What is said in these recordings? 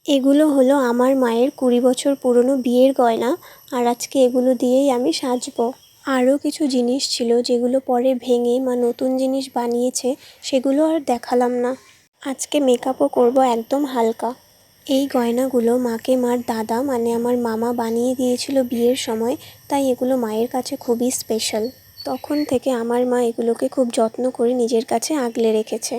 এগুলো হলো আমার মায়ের ২০ বছর পুরনো বিয়ের গয়না, আর আজকে এগুলো দিয়েই আমি সাজবো। আরও কিছু জিনিস ছিল যেগুলো পরে ভেঙে মা নতুন জিনিস বানিয়েছে, সেগুলো আর দেখালাম না। আজকে মেকআপও করব একদম হালকা। এই গয়নাগুলো মাকে মার দাদা মানে আমার মামা বানিয়ে দিয়েছিল বিয়ের সময়, তাই এগুলো মায়ের কাছে খুবই স্পেশাল। তখন থেকে আমার মা এগুলোকে খুব যত্ন করে নিজের কাছে আগলে রেখেছে।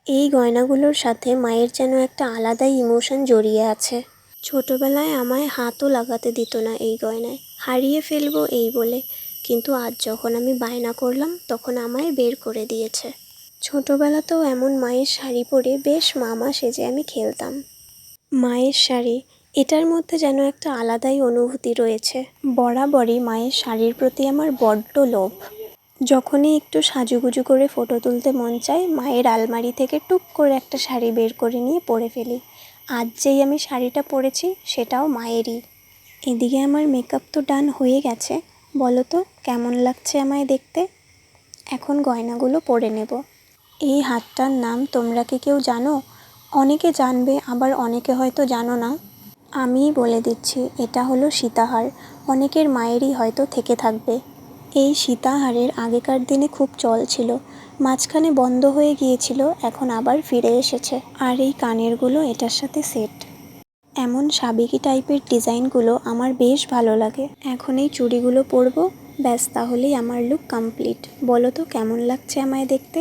এই গয়নাগুলোর সাথে মায়ের যেন একটা আলাদাই ইমোশন জড়িয়ে আছে। ছোটবেলায় আমায় হাতও লাগাতে দিত না এই গয়নায়, হারিয়ে ফেলবো এই বলে, কিন্তু আজ যখন আমি বায়না করলাম তখন আমায় বের করে দিয়েছে। ছোটবেলাতেও এমন মায়ের শাড়ি পরে বেশ মামা সেজে আমি খেলতাম। মায়ের শাড়ি, এটার মধ্যে যেন একটা আলাদাই অনুভূতি রয়েছে। বরাবরই মায়ের শাড়ির প্রতি আমার বড্ড লোভ। যখনই একটু সাজুগুজু করে ফটো তুলতে মন চায়, মায়ের আলমারি থেকে টুক করে একটা শাড়ি বের করে নিয়ে পরে ফেলি। আজ যেই আমি শাড়িটা পরেছি সেটাও মায়েরই। এদিকে আমার মেকআপ তো ডান হয়ে গেছে। বলো তো কেমন লাগছে আমায় দেখতে? এখন গয়নাগুলো পরে নেব। এই হারটার নাম তোমরা কি কেউ জানো? অনেকে জানবে, আবার অনেকে হয়তো জানো না। আমিই বলে দিচ্ছি, এটা হলো সীতাহার। অনেকের মায়েরই হয়তো থেকে থাকবে। এই সীতাহারের আগেকার দিনে খুব চল ছিল, মাঝখানে বন্ধ হয়ে গিয়েছিল, এখন আবার ফিরে এসেছে। আর এই কানেরগুলো এটার সাথে সেট। এমন সাবেকি টাইপের ডিজাইনগুলো আমার বেশ ভালো লাগে। এখন এই চুড়িগুলো পরবো, ব্যাস তাহলেই আমার লুক কমপ্লিট। বলো তো কেমন লাগছে আমায় দেখতে?